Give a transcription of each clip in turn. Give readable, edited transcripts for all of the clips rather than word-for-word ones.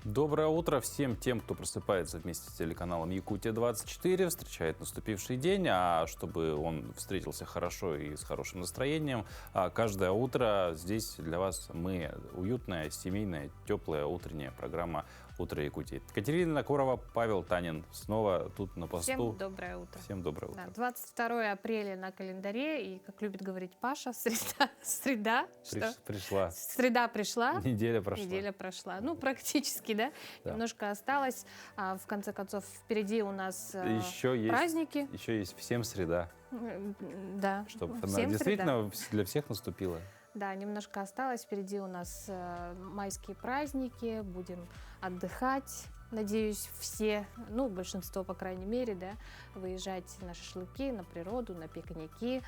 Доброе утро всем тем, кто просыпается вместе с телеканалом Якутия-24, встречает наступивший день, а чтобы он встретился хорошо и с хорошим настроением, каждое утро здесь для вас мы уютная, семейная, теплая утренняя программа «Утро Якутии». Катерина Курова, Павел Танин снова тут на посту. Всем доброе утро. Всем доброе утро. Да, 22 апреля на календаре, и, как любит говорить Паша, среда. Пришла. Среда пришла. Неделя прошла. Неделя прошла. Ну, практически, да? Да. Немножко осталось. А в конце концов, впереди у нас Еще праздники. Еще есть всем среда. Да, Чтобы она всем действительно для всех наступила. Да, немножко осталось. Впереди у нас майские праздники. Будем отдыхать. Надеюсь, все, ну, большинство, по крайней мере, да, выезжать на шашлыки, на природу, на пикники.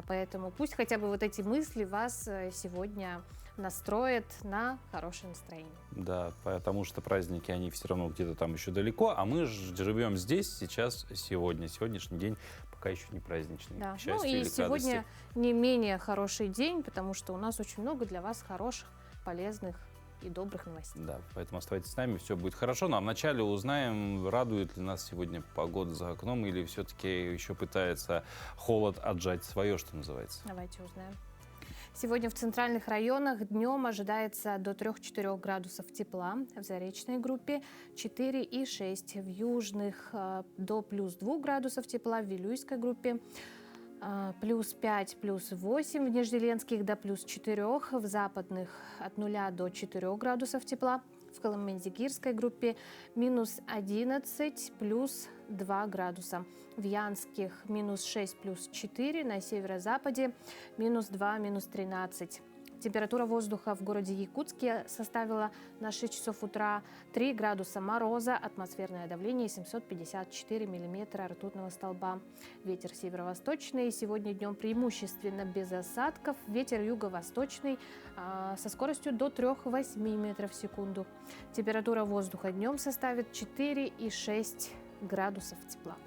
Поэтому пусть хотя бы вот эти мысли вас сегодня настроят на хорошее настроение. Да, потому что праздники, они все равно где-то там еще далеко, а мы живем здесь, сейчас, сегодня. Сегодняшний день пока еще не праздничный. Да. К счастью, Ну и или к сегодня радости. не менее хороший день, потому что у нас очень много для вас хороших, полезных и добрых новостей. Да, поэтому оставайтесь с нами, все будет хорошо. Но вначале узнаем, радует ли нас сегодня погода за окном, или все-таки еще пытается холод отжать свое, что называется. Давайте узнаем. Сегодня в центральных районах днем ожидается до 3-4 градусов тепла, в заречной группе 4,6, в южных до плюс 2 градусов тепла, в Вилюйской группе плюс 5, плюс 8, в Нижнеленских до плюс 4, в западных от 0 до 4 градусов тепла, в Коломендигирской группе минус 11, плюс 2 градуса. В Янских минус 6, плюс 4, на северо-западе минус 2, минус 13. Температура воздуха в городе Якутске составила на 6 часов утра 3 градуса мороза, атмосферное давление 754 миллиметра ртутного столба. Ветер северо-восточный, сегодня днем преимущественно без осадков, ветер юго-восточный со скоростью до 3,8 метров в секунду. Температура воздуха днем составит 4,6 градусов тепла.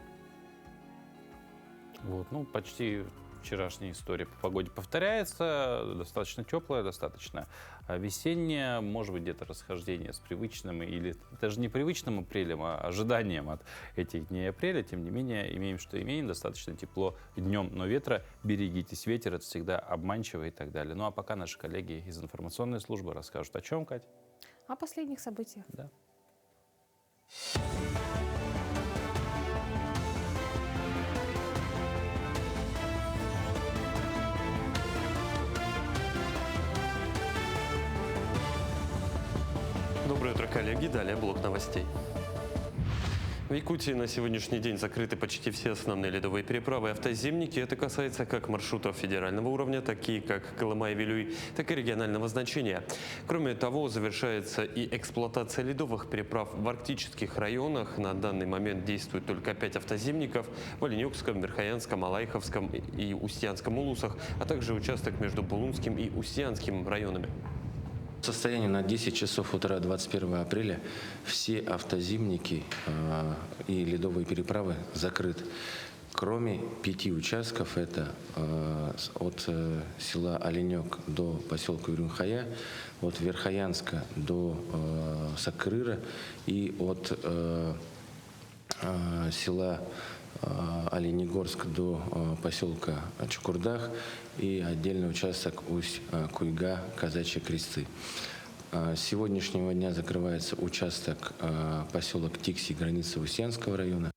Вот, ну, почти вчерашняя история по погоде повторяется, достаточно теплая, достаточно весенняя, может быть, где-то расхождение с привычным или даже не привычным апрелем, а ожиданием от этих дней апреля. Тем не менее, имеем, что имеем, достаточно тепло днем, но ветра берегитесь, ветер это всегда обманчиво и так далее. Ну а пока наши коллеги из информационной службы расскажут о чем, Кать? О последних событиях. Да. Доброе утро, коллеги. Далее блок новостей. В Якутии на сегодняшний день закрыты почти все основные ледовые переправы и автоземники. Это касается как маршрутов федерального уровня, такие как Колыма-Вилюй, так и регионального значения. Кроме того, завершается и эксплуатация ледовых переправ в арктических районах. На данный момент действует только 5 автоземников в Оленёкском, Верхоянском, Алайховском и Устьянском улусах, а также участок между Булунским и Устьянским районами. В состоянии на 10 часов утра 21 апреля все автозимники и ледовые переправы закрыты. Кроме 5 участков, это от села Оленек до поселка Юрюнхая, от Верхоянска до Сакрыра и от села Оленегорск до поселка Чукурдах и отдельный участок Усть-Куйга, Казачьи Кресты. С сегодняшнего дня закрывается участок поселок Тикси, граница Устьянского района.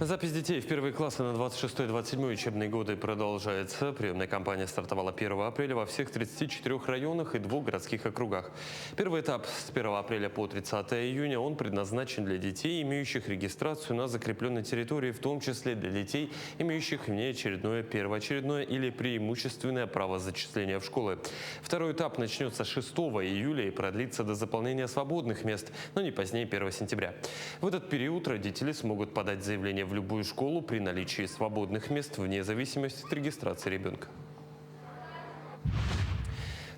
Запись детей в первые классы на 26-27 учебные годы продолжается. Приемная кампания стартовала 1 апреля во всех 34 районах и 2 городских округах. Первый этап с 1 апреля по 30 июня, он предназначен для детей, имеющих регистрацию на закрепленной территории, в том числе для детей, имеющих внеочередное, первоочередное или преимущественное право зачисления в школы. Второй этап начнется 6 июля и продлится до заполнения свободных мест, но не позднее 1 сентября. В этот период родители смогут подать заявление в любую школу при наличии свободных мест вне зависимости от регистрации ребенка.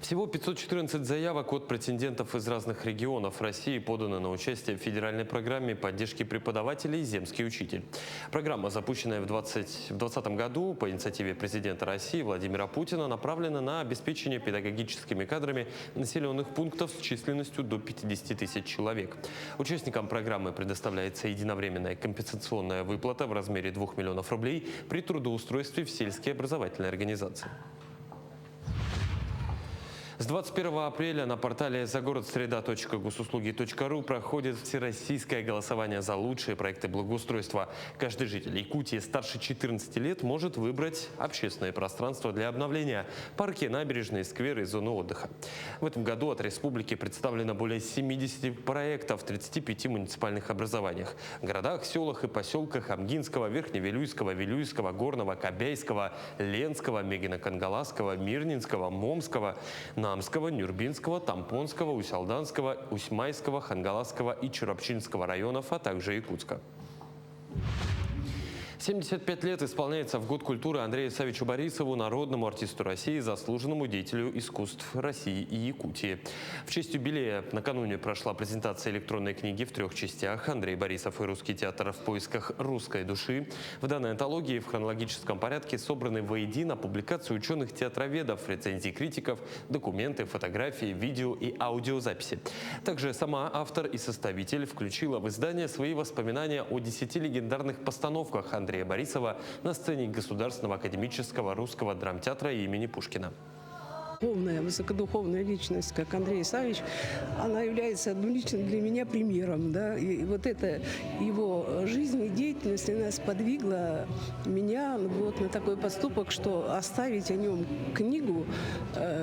Всего 514 заявок от претендентов из разных регионов России подано на участие в федеральной программе поддержки преподавателей «Земский учитель». Программа, запущенная в 2020 году по инициативе президента России Владимира Путина, направлена на обеспечение педагогическими кадрами населенных пунктов с численностью до 50 тысяч человек. Участникам программы предоставляется единовременная компенсационная выплата в размере 2 миллионов рублей при трудоустройстве в сельские образовательные организации. С 21 апреля на портале загородсреда.госуслуги.ру проходит всероссийское голосование за лучшие проекты благоустройства. Каждый житель Якутии старше 14 лет может выбрать общественное пространство для обновления – парки, набережные, скверы и зоны отдыха. В этом году от республики представлено более 70 проектов в 35 муниципальных образованиях – городах, селах и поселках Амгинского, Верхневилюйского, Вилюйского, Горного, Кобяйского, Ленского, Мегино-Кангаласского, Мирнинского, Момского, Намского, Нюрбинского, Тампонского, Усялданского, Усьмайского, Хангаласского и Чурапчинского районов, а также Якутска. 75 лет исполняется в год культуры Андрею Савичу Борисову, народному артисту России, заслуженному деятелю искусств России и Якутии. В честь юбилея накануне прошла презентация электронной книги в 3 частях «Андрей Борисов и русский театр в поисках русской души». В данной антологии в хронологическом порядке собраны воедино публикации ученых-театроведов, рецензии критиков, документы, фотографии, видео и аудиозаписи. Также сама автор и составитель включила в издание свои воспоминания о 10 легендарных постановках Андрея Борисова на сцене Государственного академического русского драмтеатра имени Пушкина. Духовная, высокодуховная личность, как Андрей Савич, она является лично для меня примером. Да? И вот эта его жизнь и деятельность, она сподвигла меня вот на такой поступок, что оставить о нем книгу,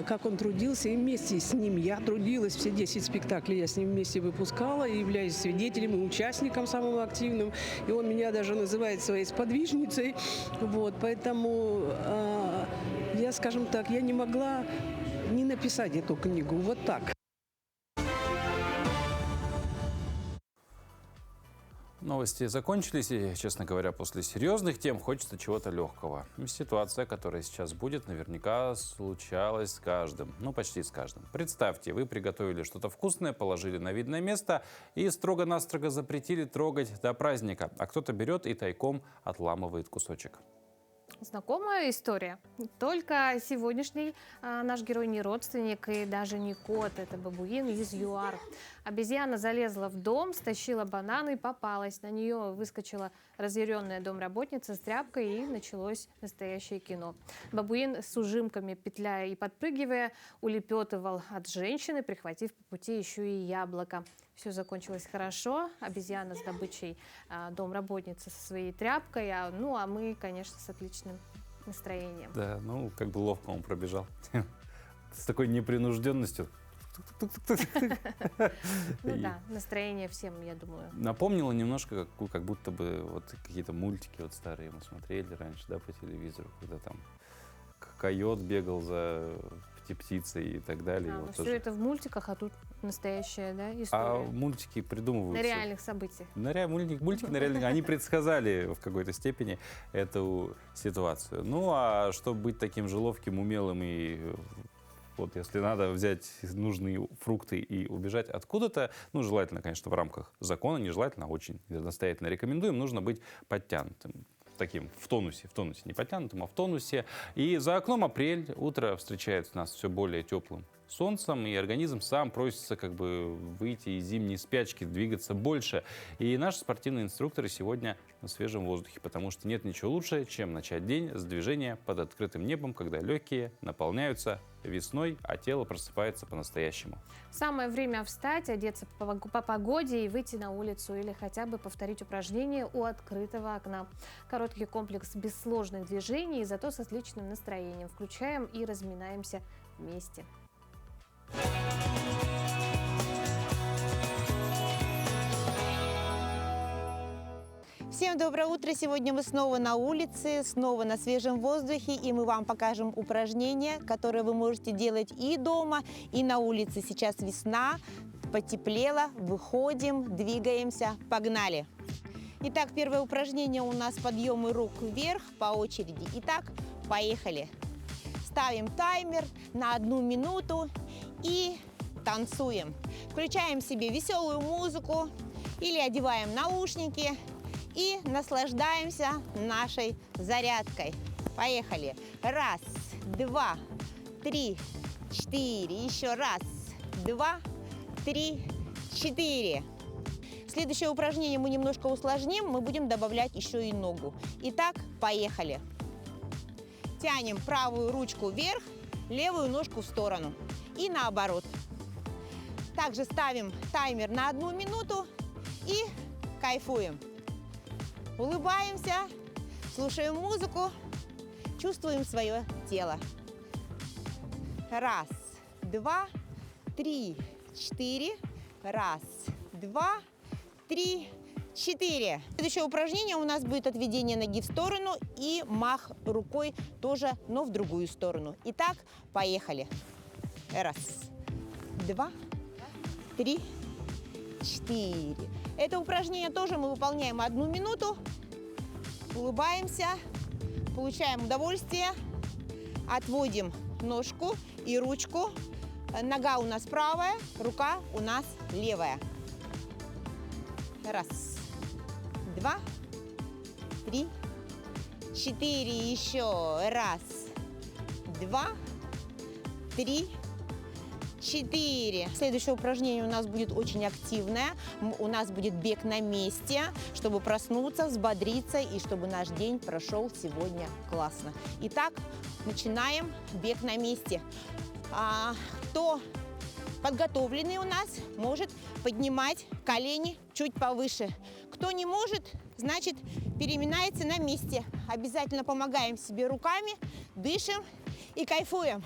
как он трудился, и вместе с ним я трудилась, все 10 спектаклей я с ним вместе выпускала, и являюсь свидетелем и участником самым активным. И он меня даже называет своей сподвижницей. Вот, поэтому я, скажем так, я не могла не написать эту книгу. Вот так. Новости закончились, и, честно говоря, после серьезных тем хочется чего-то легкого. Ситуация, которая сейчас будет, наверняка случалась с каждым, ну почти с каждым. Представьте, вы приготовили что-то вкусное, положили на видное место и строго-настрого запретили трогать до праздника, а кто-то берет и тайком отламывает кусочек. Знакомая история. Только сегодняшний наш герой не родственник и даже не кот. Это бабуин из ЮАР. Обезьяна залезла в дом, стащила бананы и попалась. На нее выскочила разъяренная домработница с тряпкой, и началось настоящее кино. Бабуин с ужимками, петляя и подпрыгивая, улепетывал от женщины, прихватив по пути еще и яблоко. Все закончилось хорошо. Обезьяна с добычей, домработница со своей тряпкой, а мы, конечно, с отличным настроением. Да, как бы ловко он пробежал. С такой непринужденностью. Да, настроение всем, я думаю. Напомнило немножко, как будто бы вот какие-то мультики вот старые мы смотрели раньше, да, по телевизору, когда там койот бегал за птицей и так далее. Вот все тоже. это в мультиках, а тут настоящая, да, история. А мультики придумываются. На реальных событиях. Мультики на реальных, они предсказали в какой-то степени эту ситуацию. Ну, а чтобы быть таким же ловким, умелым и вот если надо взять нужные фрукты и убежать откуда-то, желательно, конечно, в рамках закона, нежелательно, очень настоятельно рекомендуем, нужно быть подтянутым. Таким в тонусе, не подтянутым, а в тонусе. И за окном апрель, утро встречает нас все более теплым солнцем, и организм сам просится выйти из зимней спячки, двигаться больше. И наши спортивные инструкторы сегодня на свежем воздухе, потому что нет ничего лучше, чем начать день с движения под открытым небом, когда легкие наполняются весной, а тело просыпается по-настоящему. Самое время встать, одеться по погоде и выйти на улицу или хотя бы повторить упражнение у открытого окна. Короткий комплекс без сложных движений, зато с отличным настроением. Включаем и разминаемся вместе. Всем доброе утро! Сегодня мы снова на улице, снова на свежем воздухе, и мы вам покажем упражнения, которые вы можете делать и дома, и на улице. Сейчас весна, потеплело, выходим, двигаемся, погнали! Итак, первое упражнение у нас подъемы рук вверх по очереди. Итак, поехали! ставим таймер на 1 минуту и танцуем. Включаем себе веселую музыку или одеваем наушники и наслаждаемся нашей зарядкой. Поехали. 1, 2, 3, 4. Еще 1, 2, 3, 4. Следующее упражнение мы немножко усложним. Мы будем добавлять еще и ногу. Итак, поехали. Тянем правую ручку вверх, левую ножку в сторону. И наоборот. Также ставим таймер на 1 минуту и кайфуем. Улыбаемся, слушаем музыку, чувствуем свое тело. 1, 2, 3, 4. 1, 2, 3, 4. Следующее упражнение у нас будет отведение ноги в сторону и мах рукой тоже, но в другую сторону. Итак, поехали. 1, 2, 3, 4. Это упражнение тоже мы выполняем 1 минуту. Улыбаемся, получаем удовольствие, отводим ножку и ручку. Нога у нас правая, рука у нас левая. 1, 2, 3, 4. Еще 1, 2, 3, 4. Следующее упражнение у нас будет очень активное. У нас будет бег на месте, чтобы проснуться, взбодриться и чтобы наш день прошел сегодня классно. Итак, начинаем бег на месте. Кто подготовленный у нас, может поднимать колени чуть повыше. Кто не может, значит, переминается на месте. Обязательно помогаем себе руками, дышим и кайфуем.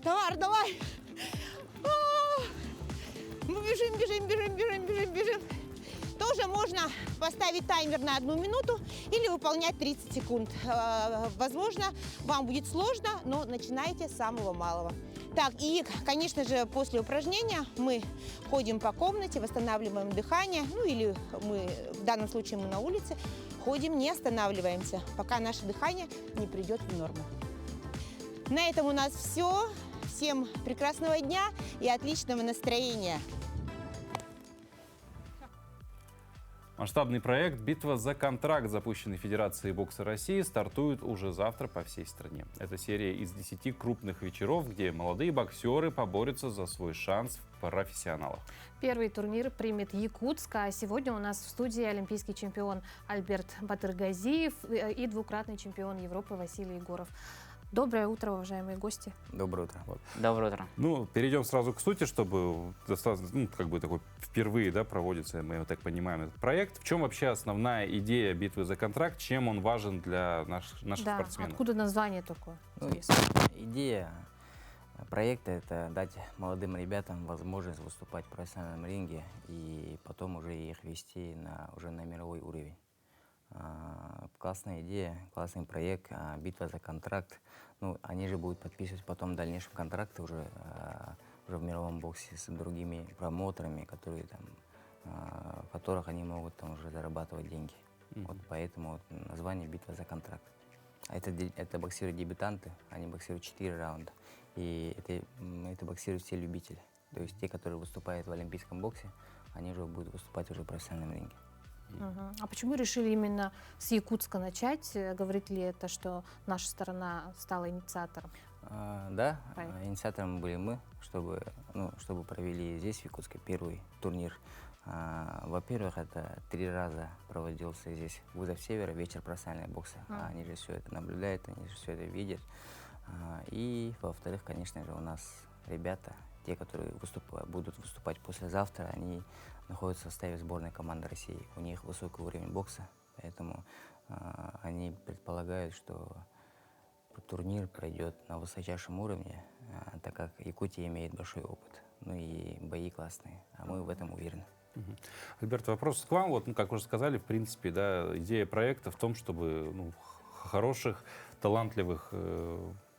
Тамар, давай! Мы бежим, бежим, бежим, бежим, бежим, бежим. Тоже можно поставить таймер на 1 минуту или выполнять 30 секунд. Возможно, вам будет сложно, но начинайте с самого малого. Так, и, конечно же, после упражнения мы ходим по комнате, восстанавливаем дыхание. Ну или мы, в данном случае мы на улице, ходим, не останавливаемся, пока наше дыхание не придет в норму. На этом у нас все. Всем прекрасного дня и отличного настроения. Масштабный проект «Битва за контракт», запущенный Федерацией бокса России, стартует уже завтра по всей стране. Это серия из 10 крупных вечеров, где молодые боксеры поборются за свой шанс в профессионалах. Первый турнир примет Якутск, а сегодня у нас в студии олимпийский чемпион Альберт Батыргазиев и двукратный чемпион Европы Василий Егоров. Доброе утро, уважаемые гости. Доброе утро. Доброе утро. Ну, перейдем сразу к сути, чтобы достаточно, как бы такой впервые, да, проводится, мы так понимаем, этот проект. В чем вообще основная идея битвы за контракт? Чем он важен для наших спортсменов? Откуда название такое? Ну, идея проекта — это дать молодым ребятам возможность выступать в профессиональном ринге и потом уже их вести уже на мировой уровень. Классная идея, классный проект, битва за контракт. Ну, они же будут подписывать потом в дальнейшем контракты уже в мировом боксе с другими промоутерами, которые там, в которых они могут там уже зарабатывать деньги. Вот поэтому вот название «Битва за контракт». Это боксеры-дебютанты, они боксируют 4 раунда. И это боксируют все любители. То есть те, которые выступают в олимпийском боксе, они уже будут выступать уже в профессиональном ринге. А почему решили именно с Якутска начать? Говорит ли это, что наша сторона стала инициатором? Да, инициатором были мы, чтобы провели здесь, в Якутске, первый турнир. Во-первых, это 3 раза проводился здесь «Вызов Севера», вечер профессионального бокса. Они же все это наблюдают, они же все это видят. И, во-вторых, конечно же, у нас ребята, те, которые будут выступать послезавтра, они находятся в составе сборной команды России. У них высокий уровень бокса, поэтому они предполагают, что турнир пройдет на высочайшем уровне, так как Якутия имеет большой опыт. Ну и бои классные, а мы в этом уверены. Альберт, вопрос к вам. Вот, как уже сказали, в принципе, да, идея проекта в том, чтобы хороших, талантливых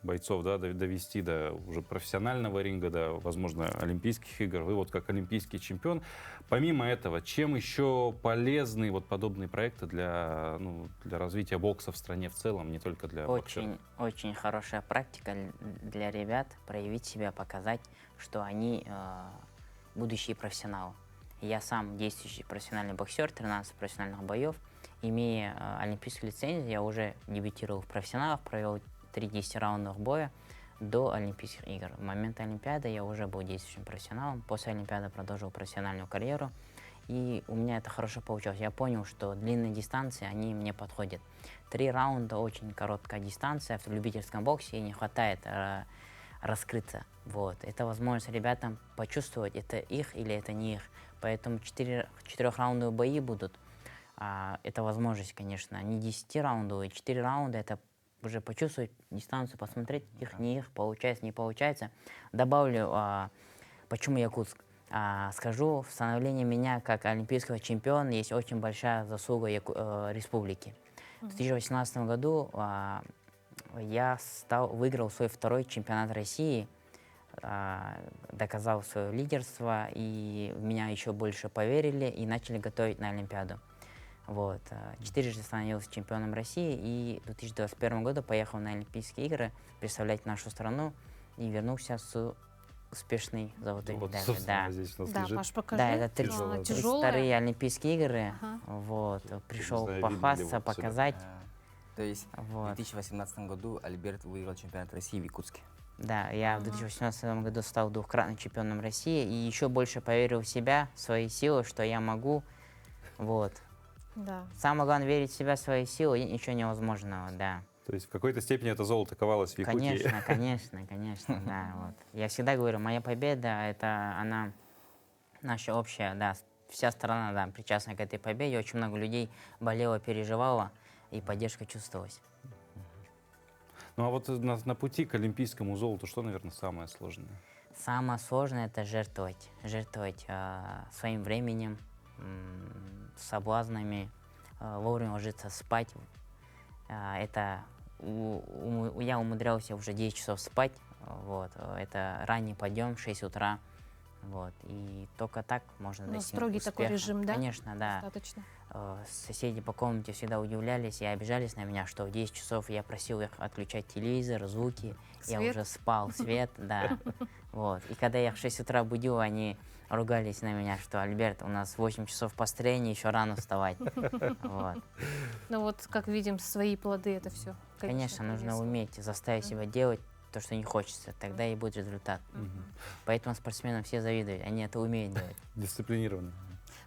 бойцов, да, довести до уже профессионального ринга, до, возможно, Олимпийских игр. Вы вот как олимпийский чемпион. Помимо этого, чем еще полезны вот подобные проекты для, ну, для развития бокса в стране в целом, не только для боксеров? Очень хорошая практика для ребят проявить себя, показать, что они будущие профессионалы. Я сам действующий профессиональный боксер, 13 профессиональных боев. Имея олимпийскую лицензию, я уже дебютировал в профессионалах, провел 3 10-раундовых боя до Олимпийских игр. В момент Олимпиады я уже был действующим профессионалом. После Олимпиады продолжил профессиональную карьеру. И у меня это хорошо получилось. Я понял, что длинные дистанции, они мне подходят. 3 раунда — очень короткая дистанция. В любительском боксе ей не хватает раскрыться. Вот. Это возможность ребятам почувствовать, это их или это не их. Поэтому 4-раундовые бои будут. Это возможность, конечно, не 10-раундовые, 4 раунда — это уже почувствовать дистанцию, посмотреть, их, не их, получается, не получается. Добавлю, почему Якутск. Скажу, в становлении меня как олимпийского чемпиона есть очень большая заслуга республики. В 2018 году я выиграл свой 2-й чемпионат России, доказал свое лидерство, и в меня еще больше поверили и начали готовить на Олимпиаду. Вот. 4-жды становился чемпионом России, и в 2021 году поехал на Олимпийские игры представлять нашу страну и вернулся с успешной золотой Вот, медалью. собственно, Да. здесь у нас Да, лежит. Паш, покажи. Да, это Тяжелая, да. Тяжелая. 32-е Олимпийские игры. Ага. Вот. Пришел знаю, видели похвастаться, его отсюда. показать. То есть Вот. в 2018 году Альберт выиграл чемпионат России в Якутске. Да, я в 2018 году стал 2-кратным чемпионом России и еще больше поверил в себя, в свои силы, что я могу. Вот. Да. Самое главное — верить в себя, в свои силы, и ничего невозможного, да. То есть в какой-то степени это золото ковалось в Якутии. Конечно, да. Вот. Я всегда говорю, моя победа — это она наша общая, да. Вся страна, да, причастна к этой победе. Очень много людей болело, переживало, и поддержка чувствовалась. Ну а вот на пути к олимпийскому золоту что, наверное, самое сложное? Самое сложное — это жертвовать своим временем, соблазнами, вовремя ложиться спать. Я умудрялся уже 10 часов спать. Вот. Это ранний подъем, 6 утра. Вот. И только так можно Ну, достигнуть строгий такой успеха. режим, да? Конечно, да. Достаточно. Соседи по комнате всегда удивлялись и обижались на меня, что в 10 часов я просил их отключать телевизор, звуки. Я Свет. уже спал, свет, да. Вот. И когда я в 6 утра будил, они ругались на меня, что Альберт, у нас 8 часов построения, еще рано вставать. Вот. Ну вот, как видим, свои плоды это все. Конечно, нужно уметь заставить себя делать то, что не хочется, тогда и будет результат. Поэтому спортсменам все завидуют, они это умеют делать. Дисциплинированно.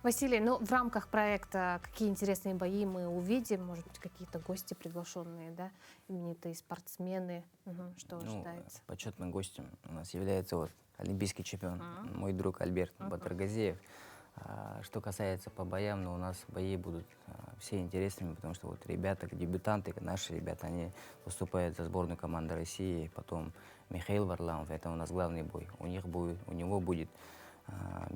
Василий, ну в рамках проекта какие интересные бои мы увидим? Может быть, какие-то гости приглашенные, да? Именитые спортсмены. Что ожидается? Почетным гостем у нас является вот олимпийский чемпион, мой друг Альберт Батыргазиев. Что касается по боям, у нас бои будут все интересными, потому что вот ребята, дебютанты, наши ребята, они выступают за сборную команды России. Потом Михаил Варламов, это у нас главный бой. У него будет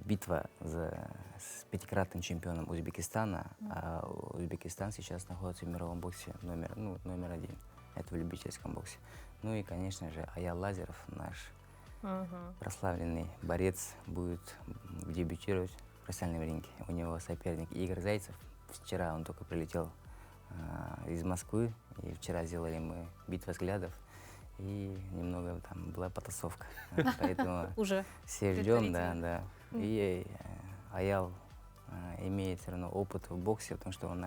битва с 5-кратным чемпионом Узбекистана. А Узбекистан сейчас находится в мировом боксе номер 1. Это в любительском боксе. Ну и, конечно же, Аял Лазеров, наш прославленный борец, будет дебютировать в профессиональном ринге. У него соперник Игорь Зайцев. Вчера он только прилетел из Москвы, и вчера сделали мы битву взглядов, и немного там была потасовка. Поэтому Уже все ждем, да. И Аял имеет все равно опыт в боксе, потому что он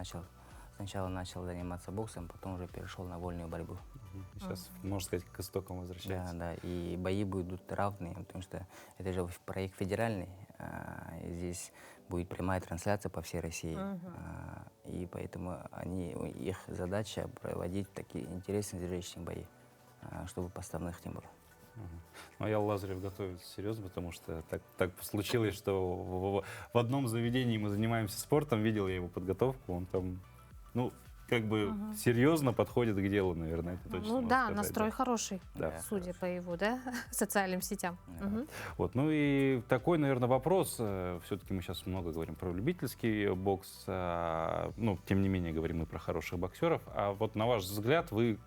сначала начал заниматься боксом, потом уже перешел на вольную борьбу. Сейчас, можно сказать, к истокам возвращается. Да, и бои будут равные, потому что это же проект федеральный, и здесь будет прямая трансляция по всей России, и поэтому их задача проводить такие интересные, зрелищные бои, чтобы поставных не было. Ну, Аял Лазарев готовится серьезно, потому что так случилось, что в одном заведении мы занимаемся спортом, видел я его подготовку, он там, серьезно подходит к делу, наверное, это точно Ну можно да, сказать, настрой хороший, Да. судя по его, социальным сетям. Вот, ну и такой, наверное, вопрос. Все-таки мы сейчас много говорим про любительский бокс, тем не менее говорим мы про хороших боксеров. А вот на ваш взгляд, вы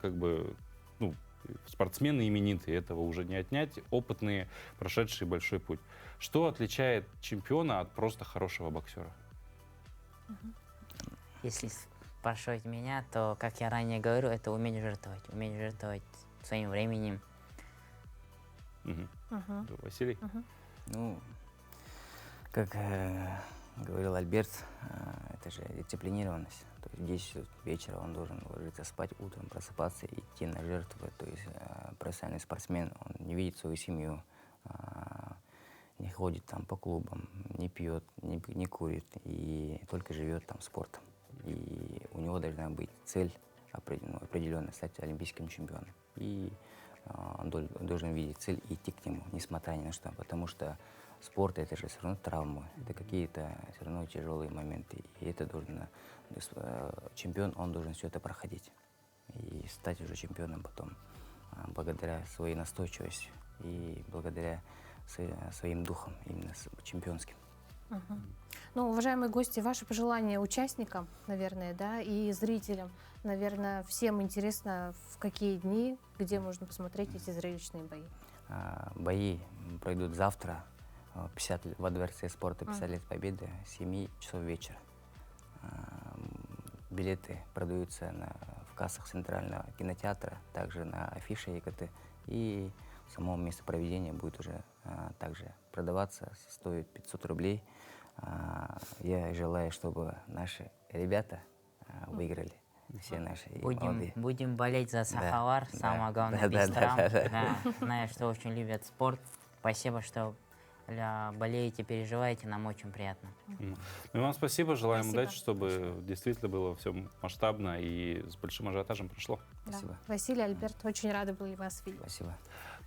Спортсмены именитые, этого уже не отнять, опытные, прошедшие большой путь. Что отличает чемпиона от просто хорошего боксера? Если спрашивать меня, то, как я ранее говорю, это умение жертвовать своим временем. Мгм. Мгм. Василий? Ну, как говорил Альберт, это же дисциплинированность. То есть в 10 часов вечера он должен ложиться спать, утром просыпаться и идти на жертвы. То есть профессиональный спортсмен, он не видит свою семью, не ходит там по клубам, не пьет, не курит и только живет там спортом. И у него должна быть цель определенная, стать олимпийским чемпионом. И он должен видеть цель и идти к нему, несмотря ни на что. Потому что спорт — это же все равно травмы, это какие-то все равно тяжелые моменты. И это должен, чемпион, он должен все это проходить. И стать уже чемпионом потом, благодаря своей настойчивости и благодаря своим духом, именно чемпионским. Ну, уважаемые гости, ваши пожелания участникам, наверное, да, и зрителям. Наверное, всем интересно, в какие дни, где можно посмотреть эти зрелищные бои. Бои пройдут завтра во Дворце спорта 50 лет Победы с 7 часов вечера. Билеты продаются в кассах Центрального кинотеатра, также на афише ЕКТ. И само место проведения будет уже также продаваться, стоит 500 рублей. Я желаю, чтобы наши ребята выиграли. Все наши молодые. Будем болеть за Сахавар, Да, самое главное, да, да, Бистрам. да, да. Да, знаю, что очень любят спорт. Спасибо, что болеете, переживаете, нам очень приятно. Ну и вам спасибо, желаем Спасибо. удачи, чтобы действительно было все масштабно и с большим ажиотажем прошло. Да. Спасибо. Василий, Альберт, очень рады были вас видеть. Спасибо.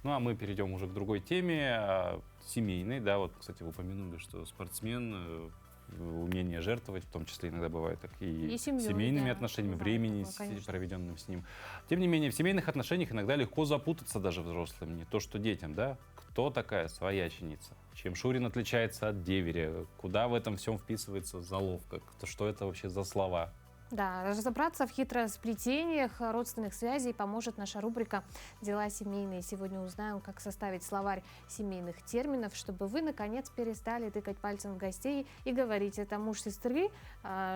Ну а мы перейдем уже к другой теме, семейной. Да, вот, кстати, вы упомянули, что спортсмен, умение жертвовать, в том числе иногда бывает так и семьей, семейными да, отношениями, бывает времени, такое, конечно. проведенным с ним. Тем не менее, в семейных отношениях иногда легко запутаться даже взрослым, не то что детям, да? Кто такая свояченица? Чем Шурин отличается от деверя? Куда в этом всем вписывается заловка? Что это вообще за слова? Да, разобраться в хитросплетениях родственных связей поможет наша рубрика «Дела семейные». Сегодня узнаем, как составить словарь семейных терминов, чтобы вы, наконец, перестали тыкать пальцем в гостей и говорить: это муж сестры,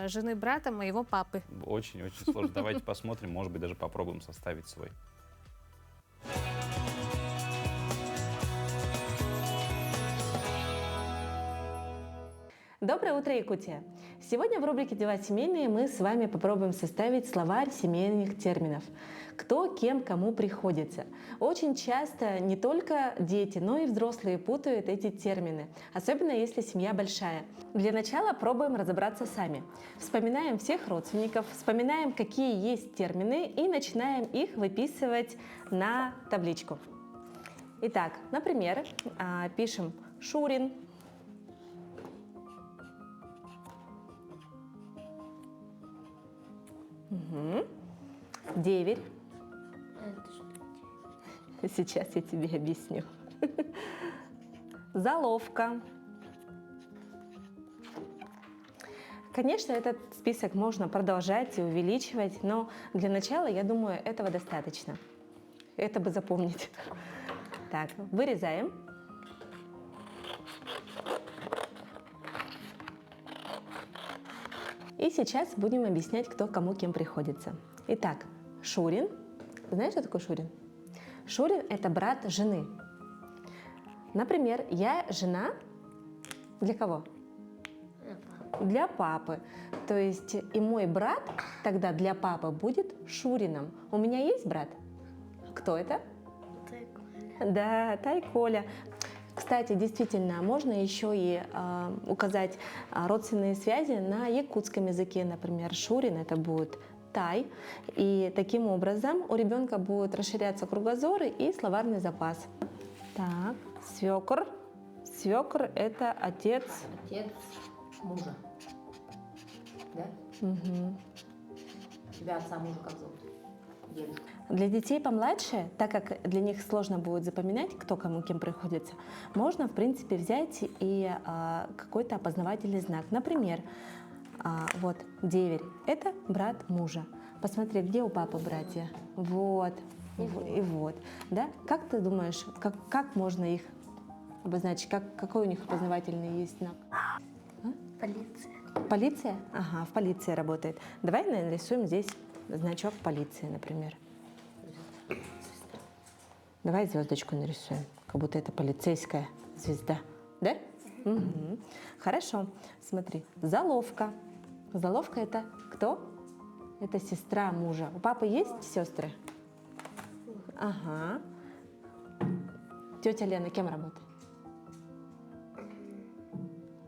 жены брата моего папы. Очень-очень сложно. Давайте посмотрим, может быть, даже попробуем составить свой. Доброе утро, Якутия! Сегодня в рубрике «Дела семейные» мы с вами попробуем составить словарь семейных терминов. Кто, кем, кому приходится. Очень часто не только дети, но и взрослые путают эти термины, особенно если семья большая. Для начала пробуем разобраться сами. Вспоминаем всех родственников, вспоминаем, какие есть термины, и начинаем их выписывать на табличку. Итак, например, пишем Шурин, деверь. Сейчас я тебе объясню. Заловка. Конечно, этот список можно продолжать и увеличивать, но для начала, я думаю, этого достаточно. Это бы запомнить. Так, вырезаем. И сейчас будем объяснять, кто кому кем приходится. Итак, Шурин. Знаешь, что такое Шурин? Шурин – это брат жены. Например, я жена для кого? Для папы. То есть и мой брат тогда для папы будет Шурином. У меня есть брат? Кто это? Тайколя. Да, Тайколя. Кстати, действительно, можно еще и указать родственные связи на якутском языке. Например, Шурин – это будет Тай. И таким образом у ребенка будет расширяться кругозор и словарный запас. Так, свекр. Свекр – это отец. Отец мужа. Да? Угу. Тебя отца мужа как зовут? Дедушка. Для детей помладше, так как для них сложно будет запоминать, кто кому кем приходится, можно, в принципе, взять и какой-то опознавательный знак. Например, вот деверь – это брат мужа. Посмотри, где у папы братья? Вот. И вот. Да? Как ты думаешь, как можно их обозначить? Какой у них опознавательный есть знак? Полиция. Полиция? Ага, в полиции работает. Давай нарисуем здесь значок полиции, например. Давай звездочку нарисуем, как будто это полицейская звезда. Да? Угу. Хорошо. Смотри, заловка. Заловка — это кто? Это сестра мужа. У папы есть сестры? Ага. Тетя Лена кем работает?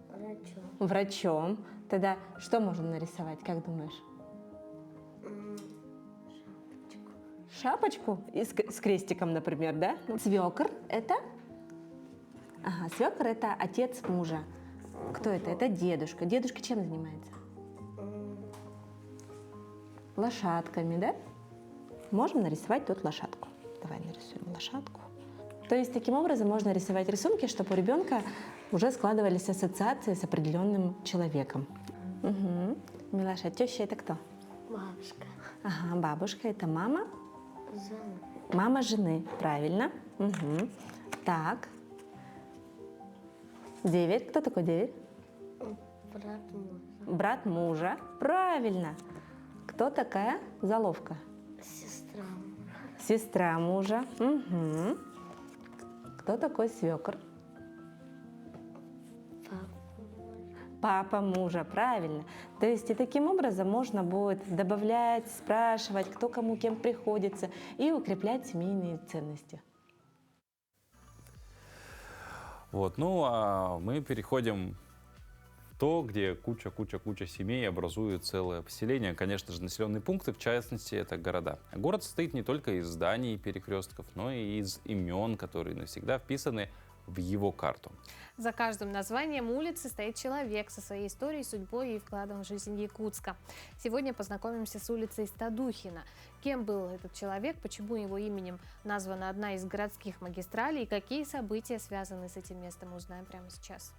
Врачом. Врачом. Тогда что можно нарисовать, как думаешь? Шапочку с крестиком, например, да? Свекр — это? Ага, свекр — это отец мужа. Кто это? Это дедушка. Дедушка чем занимается? Лошадками, да? Можем нарисовать тут лошадку. Давай нарисуем лошадку. То есть таким образом можно рисовать рисунки, чтобы у ребенка уже складывались ассоциации с определенным человеком. Угу. Милаша, теща — это кто? Бабушка. Ага, бабушка — это мама. Жена. Мама жены, правильно. Угу. Так. Деверь. Кто такой деверь? Брат мужа. Брат мужа. Правильно. Кто такая заловка? Сестра мужа. Сестра мужа. Угу. Кто такой свекр? Папа мужа, правильно. То есть и таким образом можно будет добавлять, спрашивать, кто кому кем приходится, и укреплять семейные ценности. Вот, ну а мы переходим в то, где куча семей образуют целое поселение. Конечно же, населенные пункты, в частности, это города. Город состоит не только из зданий и перекрестков, но и из имен, которые навсегда вписаны в его карту. За каждым названием улицы стоит человек со своей историей, судьбой и вкладом в жизнь Якутска. Сегодня познакомимся с улицей Стадухина. Кем был этот человек, почему его именем названа одна из городских магистралей и какие события связаны с этим местом, узнаем прямо сейчас.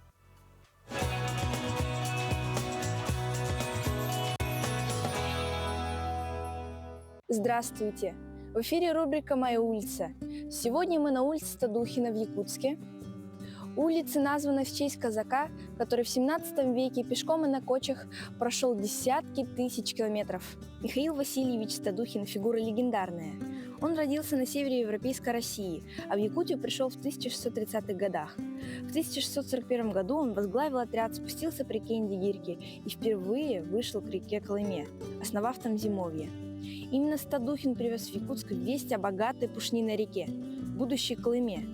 Здравствуйте! В эфире рубрика «Моя улица». Сегодня мы на улице Стадухина в Якутске. Улица названа в честь казака, который в 17 веке пешком и на кочах прошел десятки тысяч километров. Михаил Васильевич Стадухин – фигура легендарная. Он родился на севере Европейской России, а в Якутию пришел в 1630-х годах. В 1641 году он возглавил отряд, спустился по реке Индигирки и впервые вышел к реке Колыме, основав там зимовье. Именно Стадухин привез в Якутск весть о богатой пушниной реке, будущей Колыме.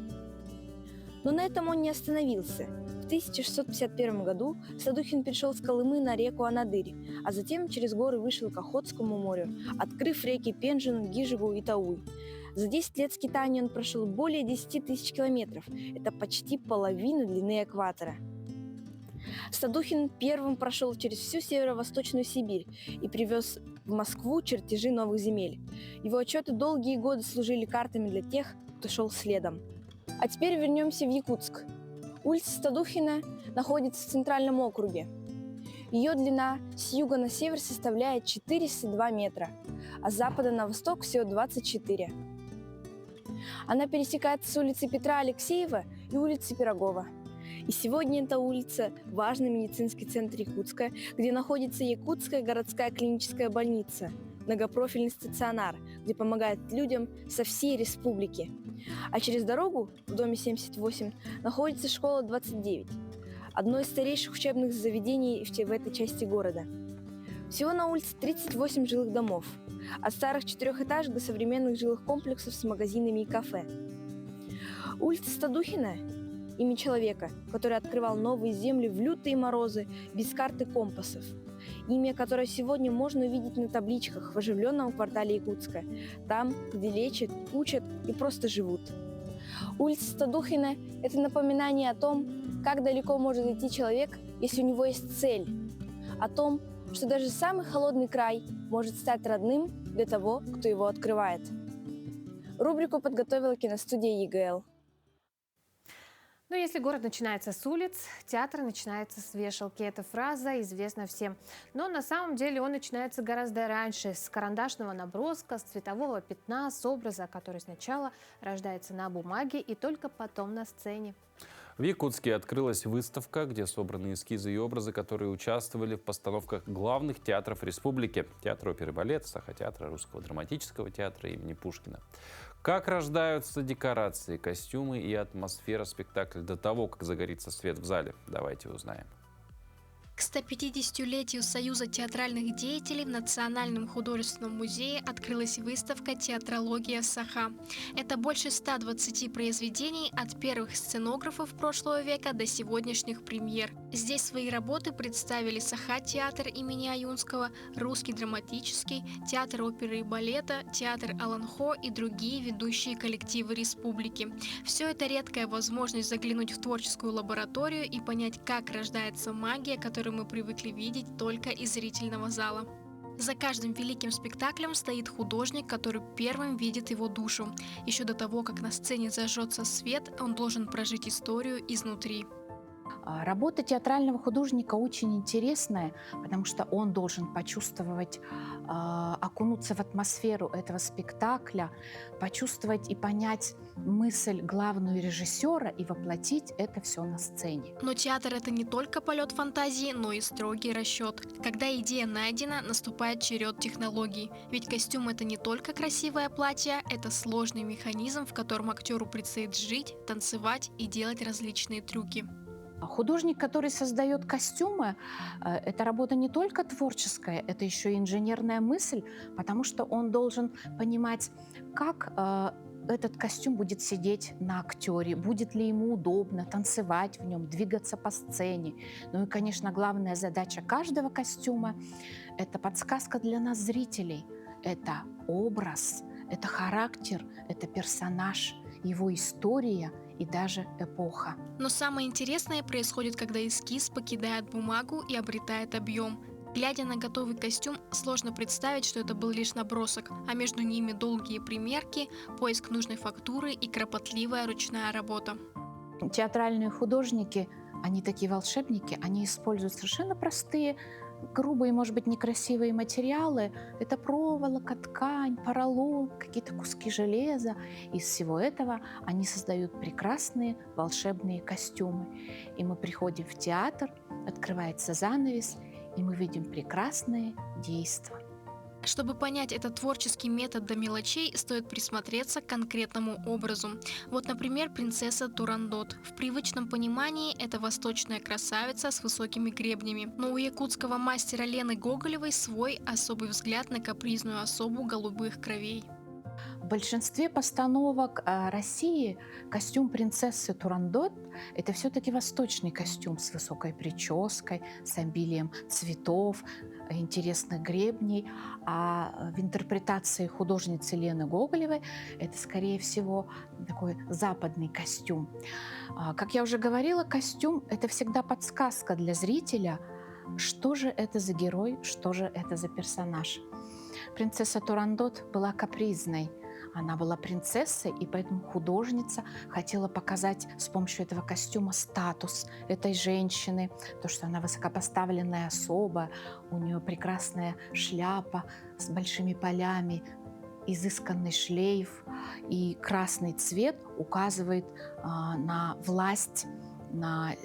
Но на этом он не остановился. В 1651 году Стадухин перешел с Колымы на реку Анадырь, а затем через горы вышел к Охотскому морю, открыв реки Пенжину, Гижигу и Тауй. За 10 лет скитаний он прошел более 10 тысяч километров. Это почти половину длины экватора. Стадухин первым прошел через всю северо-восточную Сибирь и привез в Москву чертежи новых земель. Его отчеты долгие годы служили картами для тех, кто шел следом. А теперь вернемся в Якутск. Улица Стадухина находится в Центральном округе. Ее длина с юга на север составляет 402 метра, а с запада на восток всего 24. Она пересекается с улицей Петра Алексеева и улицей Пирогова. И сегодня эта улица – важный медицинский центр Якутска, где находится Якутская городская клиническая больница, многопрофильный стационар, где помогают людям со всей республики. А через дорогу, в доме 78, находится школа 29, одно из старейших учебных заведений в этой части города. Всего на улице 38 жилых домов, от старых четырехэтажек до современных жилых комплексов с магазинами и кафе. Улица Стадухина – имя человека, который открывал новые земли в лютые морозы без карт и компасов. Имя, которое сегодня можно увидеть на табличках в оживленном квартале Якутска, там, где лечат, учат и просто живут. Улица Стадухина – это напоминание о том, как далеко может идти человек, если у него есть цель, о том, что даже самый холодный край может стать родным для того, кто его открывает. Рубрику подготовила киностудия ЕГЛ. Но если город начинается с улиц, театр начинается с вешалки. Эта фраза известна всем. Но на самом деле он начинается гораздо раньше, с карандашного наброска, с цветового пятна, с образа, который сначала рождается на бумаге и только потом на сцене. В Якутске открылась выставка, где собраны эскизы и образы, которые участвовали в постановках главных театров республики. Театра оперы и балета, Сахатеатра, Русского драматического театра имени Пушкина. Как рождаются декорации, костюмы и атмосфера спектакля до того, как загорится свет в зале? Давайте узнаем. К 150-летию Союза театральных деятелей в Национальном художественном музее открылась выставка «Театрология Саха». Это больше 120 произведений от первых сценографов прошлого века до сегодняшних премьер. Здесь свои работы представили Саха-театр имени Аюнского, Русский драматический, Театр оперы и балета, Театр Аланхо и другие ведущие коллективы республики. Все это редкая возможность заглянуть в творческую лабораторию и понять, как рождается магия, которую мы привыкли видеть только из зрительного зала. За каждым великим спектаклем стоит художник, который первым видит его душу. Еще до того, как на сцене зажжется свет, он должен прожить историю изнутри. Работа театрального художника очень интересная, потому что он должен почувствовать, окунуться в атмосферу этого спектакля, почувствовать и понять мысль главного режиссера и воплотить это все на сцене. Но театр — это не только полет фантазии, но и строгий расчет. Когда идея найдена, наступает черед технологий. Ведь костюм — это не только красивое платье, это сложный механизм, в котором актеру предстоит жить, танцевать и делать различные трюки. Художник, который создает костюмы, это работа не только творческая, это еще и инженерная мысль, потому что он должен понимать, как этот костюм будет сидеть на актере, будет ли ему удобно танцевать в нем, двигаться по сцене. Ну и, конечно, главная задача каждого костюма – это подсказка для нас, зрителей. Это образ, это характер, это персонаж, его история и даже эпоха. Но самое интересное происходит, когда эскиз покидает бумагу и обретает объем. Глядя на готовый костюм, сложно представить, что это был лишь набросок, а между ними долгие примерки, поиск нужной фактуры и кропотливая ручная работа. Театральные художники, они такие волшебники, они используют совершенно простые, грубые, может быть, некрасивые материалы. Это проволока, ткань, поролон, какие-то куски железа. Из всего этого они создают прекрасные волшебные костюмы. И мы приходим в театр, открывается занавес, и мы видим прекрасные действия. Чтобы понять этот творческий метод до мелочей, стоит присмотреться к конкретному образу. Вот, например, принцесса Турандот. В привычном понимании это восточная красавица с высокими гребнями. Но у якутского мастера Лены Гоголевой свой особый взгляд на капризную особу голубых кровей. В большинстве постановок России костюм принцессы Турандот – это все-таки восточный костюм с высокой прической, с обилием цветов, интересных гребней. А в интерпретации художницы Лены Гоголевой это, скорее всего, такой западный костюм. Как я уже говорила, костюм – это всегда подсказка для зрителя, что же это за герой, что же это за персонаж. Принцесса Турандот была капризной. Она была принцессой, и поэтому художница хотела показать с помощью этого костюма статус этой женщины, то, что она высокопоставленная особа, у нее прекрасная шляпа с большими полями, изысканный шлейф, и красный цвет указывает на власть, на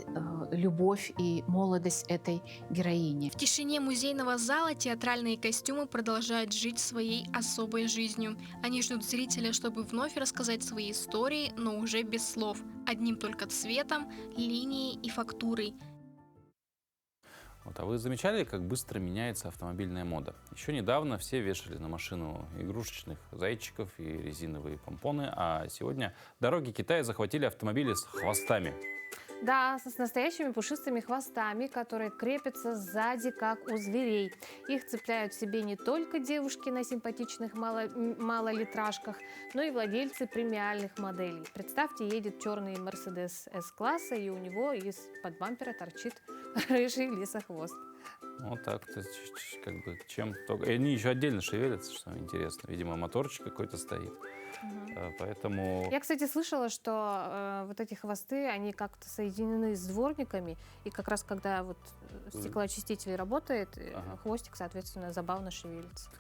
любовь и молодость этой героини. В тишине музейного зала театральные костюмы продолжают жить своей особой жизнью. Они ждут зрителя, чтобы вновь рассказать свои истории, но уже без слов. Одним только цветом, линией и фактурой. Вот, а вы замечали, как быстро меняется автомобильная мода? Еще недавно все вешали на машину игрушечных зайчиков и резиновые помпоны, а сегодня дороги Китая захватили автомобили с хвостами. Да, с настоящими пушистыми хвостами, которые крепятся сзади, как у зверей. Их цепляют себе не только девушки на симпатичных малолитражках, но и владельцы премиальных моделей. Представьте, едет черный Mercedes S-класса, и у него из-под бампера торчит рыжий лисохвост. Вот так, как бы, чем только... И они еще отдельно шевелятся, что интересно. Видимо, моторчик какой-то стоит. Поэтому... Я, кстати, слышала, что вот эти хвосты, они как-то соединены с дворниками, и как раз когда вот стеклоочиститель работает, хвостик, соответственно, забавно шевелится.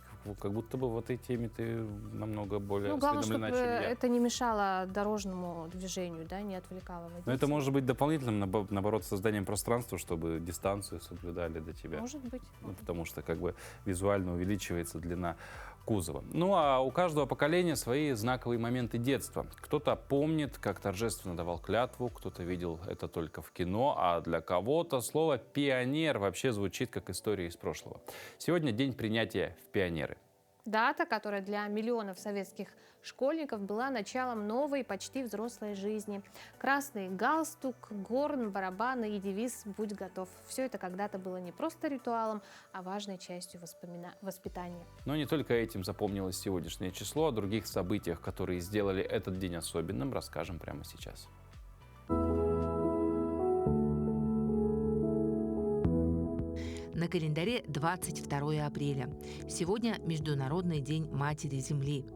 Как будто бы в этой теме ты намного более Главное, осведомлена, чтобы чем я. это не мешало дорожному движению, да, не отвлекало водителя. Но это может быть дополнительным, наоборот, созданием пространства, чтобы дистанцию соблюдали до тебя. Может быть. Потому что как бы визуально увеличивается длина кузова. Ну а у каждого поколения свои знаковые моменты детства. Кто-то помнит, как торжественно давал клятву, кто-то видел это только в кино, а для кого-то слово «пионер» вообще звучит как история из прошлого. Сегодня день принятия в пионеры. Дата, которая для миллионов советских школьников была началом новой, почти взрослой жизни. Красный галстук, горн, барабаны и девиз «Будь готов». Все это когда-то было не просто ритуалом, а важной частью воспитания. Но не только этим запомнилось сегодняшнее число, о других событиях, которые сделали этот день особенным, расскажем прямо сейчас. На календаре 22 апреля. Сегодня Международный день Матери Земли.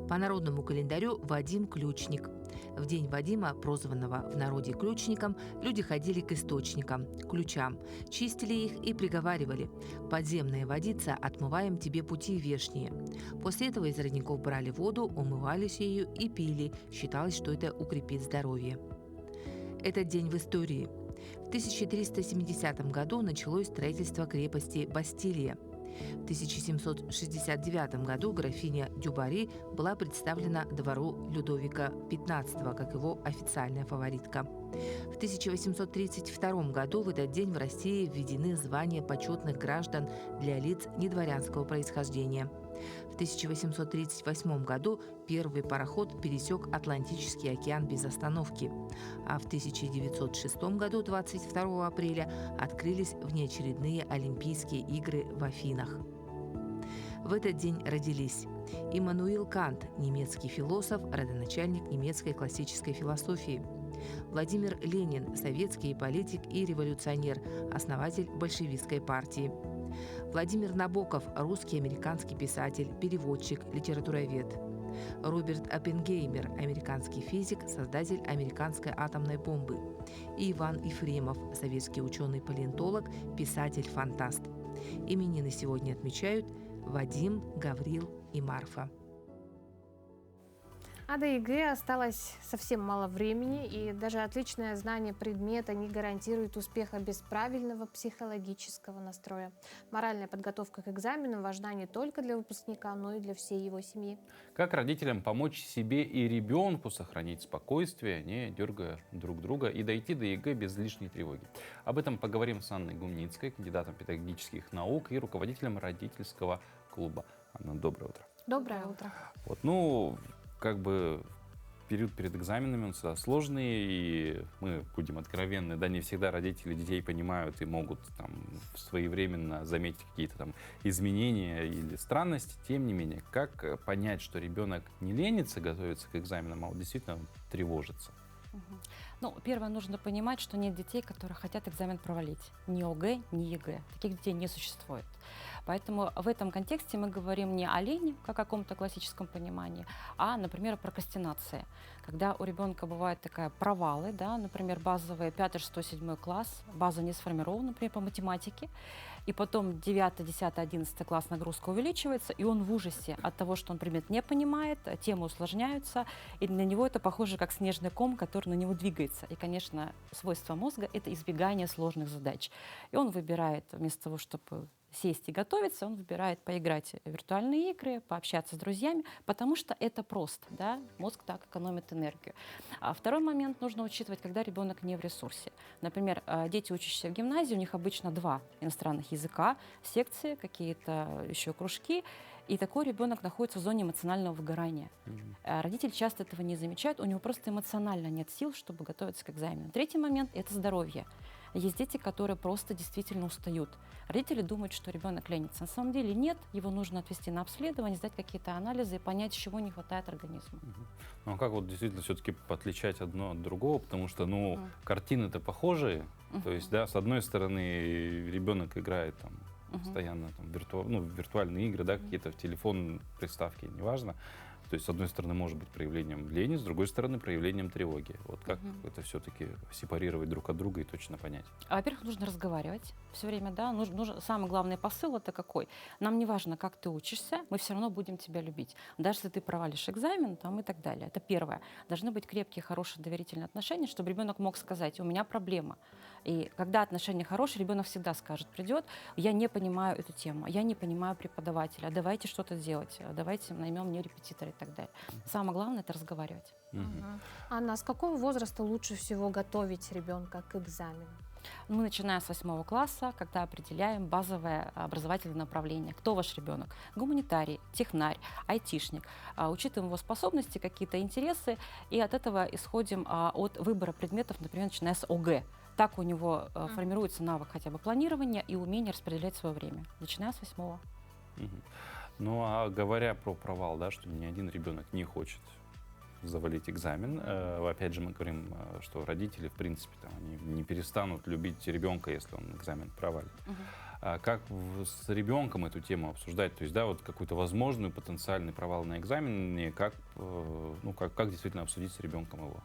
По народному календарю Вадим Ключник. В день Вадима, прозванного в народе ключником, люди ходили к источникам, ключам, чистили их и приговаривали: «Подземная водица, отмываем тебе пути вешние». После этого из родников брали воду, умывались ею и пили. Считалось, что это укрепит здоровье. Этот день в истории. В 1370 году началось строительство крепости Бастилия. В 1769 году графиня Дюбари была представлена двору Людовика XV как его официальная фаворитка. В 1832 году в этот день в России введены звания почетных граждан для лиц недворянского происхождения. В 1838 году первый пароход пересек Атлантический океан без остановки, а в 1906 году, 22 апреля, открылись внеочередные Олимпийские игры в Афинах. В этот день родились Иммануил Кант, немецкий философ, родоначальник немецкой классической философии; Владимир Ленин, советский политик и революционер, основатель большевистской партии; Владимир Набоков, русский американский писатель, переводчик, литературовед; Роберт Оппенгеймер, американский физик, создатель американской атомной бомбы; и Иван Ефремов, советский ученый-палеонтолог, писатель-фантаст. Именины сегодня отмечают Вадим, Гаврил и Марфа. А до ЕГЭ осталось совсем мало времени, и даже отличное знание предмета не гарантирует успеха без правильного психологического настроя. Моральная подготовка к экзаменам важна не только для выпускника, но и для всей его семьи. Как родителям помочь себе и ребенку сохранить спокойствие, не дергая друг друга, и дойти до ЕГЭ без лишней тревоги? Об этом поговорим с Анной Гумницкой, кандидатом педагогических наук и руководителем родительского клуба. Анна, доброе утро. Доброе утро. Как бы период перед экзаменами, он всегда сложный, и мы будем откровенны, да, не всегда родители детей понимают и могут там своевременно заметить какие-то там изменения или странности. Тем не менее, как понять, что ребенок не ленится готовиться к экзаменам, а вот действительно тревожится? Ну, первое, нужно понимать, что нет детей, которые хотят экзамен провалить. Ни ОГЭ, ни ЕГЭ. Таких детей не существует. Поэтому в этом контексте мы говорим не о лени, как о каком-то классическом понимании, а, например, о прокрастинации. Когда у ребенка бывают такие провалы, да, например, базовые 5, 6, 7 класс, база не сформирована, например, по математике, и потом 9, 10, 11 класс нагрузка увеличивается, и он в ужасе от того, что он предмет не понимает, темы усложняются, и для него это похоже как снежный ком, который на него двигается. И, конечно, свойство мозга – это избегание сложных задач. И он выбирает, вместо того, чтобы сесть и готовиться, он выбирает поиграть в виртуальные игры, пообщаться с друзьями, потому что это просто, да? Мозг так экономит энергию. А второй момент нужно учитывать, когда ребенок не в ресурсе. Например, дети, учащиеся в гимназии, у них обычно 2 иностранных языка, секции, какие-то еще кружки, и такой ребенок находится в зоне эмоционального выгорания. Родители часто этого не замечают, у него просто эмоционально нет сил, чтобы готовиться к экзамену. Третий момент – это здоровье. Есть дети, которые просто действительно устают. Родители думают, что ребенок ленится. На самом деле нет, его нужно отвести на обследование, сдать какие-то анализы и понять, чего не хватает организму. Ну а как вот действительно все-таки отличать одно от другого, потому что, ну, картины-то похожие, то есть, да, с одной стороны ребенок играет там постоянно там, виртуальные игры, да, какие-то в телефон, приставки, неважно. То есть, с одной стороны, может быть проявлением лени, с другой стороны, проявлением тревоги. Вот как это все-таки сепарировать друг от друга и точно понять? Во-первых, нужно разговаривать все время, да. Самый главный посыл это какой? Нам не важно, как ты учишься, мы все равно будем тебя любить. Даже если ты провалишь экзамен там, и так далее. Это первое. Должны быть крепкие, хорошие, доверительные отношения, чтобы ребенок мог сказать: у меня проблема. И когда отношения хорошие, ребенок всегда скажет, придет: я не понимаю эту тему, я не понимаю преподавателя, давайте что-то делать, давайте наймем мне репетитора и так далее. Самое главное — это разговаривать. Анна, с какого возраста лучше всего готовить ребенка к экзамену? Мы начинаем с 8 класса, когда определяем базовое образовательное направление. Кто ваш ребенок? Гуманитарий, технарь, айтишник. Учитываем его способности, какие-то интересы, и от этого исходим от выбора предметов, например, начиная с ОГЭ. Так у него формируется навык хотя бы планирования и умение распределять свое время, начиная с 8-го. Ну, а говоря про провал, да, что ни один ребенок не хочет завалить экзамен. Опять же, мы говорим, что родители, в принципе, там, они не перестанут любить ребенка, если он экзамен провалит. А как с ребенком эту тему обсуждать? То есть, да, вот какой-то возможный потенциальный провал на экзамене, как действительно обсудить с ребенком его?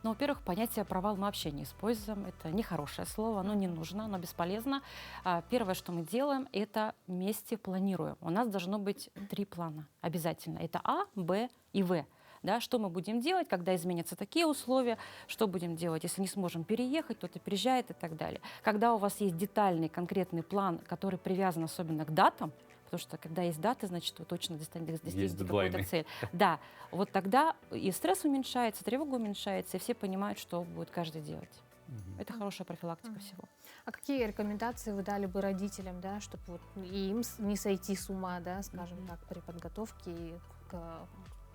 Ну, во-первых, понятие провал мы вообще не используем. Это нехорошее слово, оно не нужно, оно бесполезно. Первое, что мы делаем, это вместе планируем. У нас должно быть 3 плана обязательно. Это А, Б и В. Да, что мы будем делать, когда изменятся такие условия, что будем делать, если не сможем переехать, кто-то переезжает и так далее. Когда у вас есть детальный, конкретный план, который привязан особенно к датам, потому что когда есть даты, значит, вы точно достигнете какую-то цель. Да, вот тогда и стресс уменьшается, тревога уменьшается, и все понимают, что будет каждый делать. Это хорошая профилактика всего. А какие рекомендации вы дали бы родителям, да, чтобы вот и им не сойти с ума, да, скажем так, при подготовке и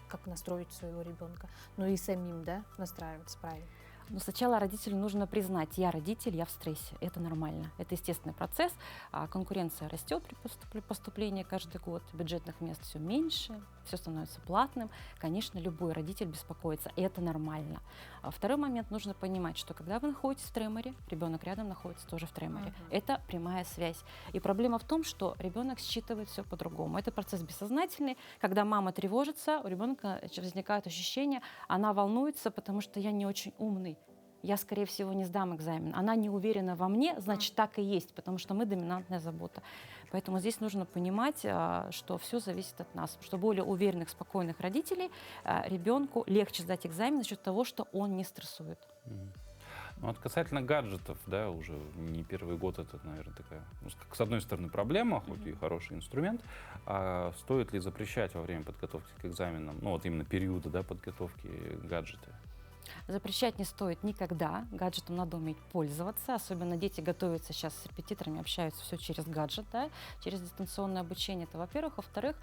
как настроить своего ребенка, но и самим, да, настраиваться правильно? Но сначала родителю нужно признать: я родитель, я в стрессе. Это нормально. Это естественный процесс. Конкуренция растет при поступлении каждый год. Бюджетных мест все меньше, все становится платным. Конечно, любой родитель беспокоится. И это нормально. Второй момент: нужно понимать, что когда вы находитесь в треморе, ребенок рядом находится тоже в треморе. Это прямая связь. И проблема в том, что ребенок считывает все по-другому. Это процесс бессознательный. Когда мама тревожится, у ребенка возникает ощущение: она волнуется, потому что я не очень умный. Я, скорее всего, не сдам экзамен. Она не уверена во мне, значит, так и есть, потому что мы доминантная забота. Поэтому здесь нужно понимать, что все зависит от нас. Что более уверенных, спокойных родителей ребенку легче сдать экзамен за счет того, что он не стрессует. Ну, вот касательно гаджетов, да, уже не первый год это, наверное, такая, с одной стороны, проблема, хоть и хороший инструмент, а стоит ли запрещать во время подготовки к экзаменам, ну, вот именно периода, да, подготовки, гаджеты? Запрещать не стоит никогда. Гаджетом надо уметь пользоваться. Особенно дети готовятся сейчас с репетиторами, общаются все через гаджет, да, через дистанционное обучение. Это, во-первых. Во-вторых,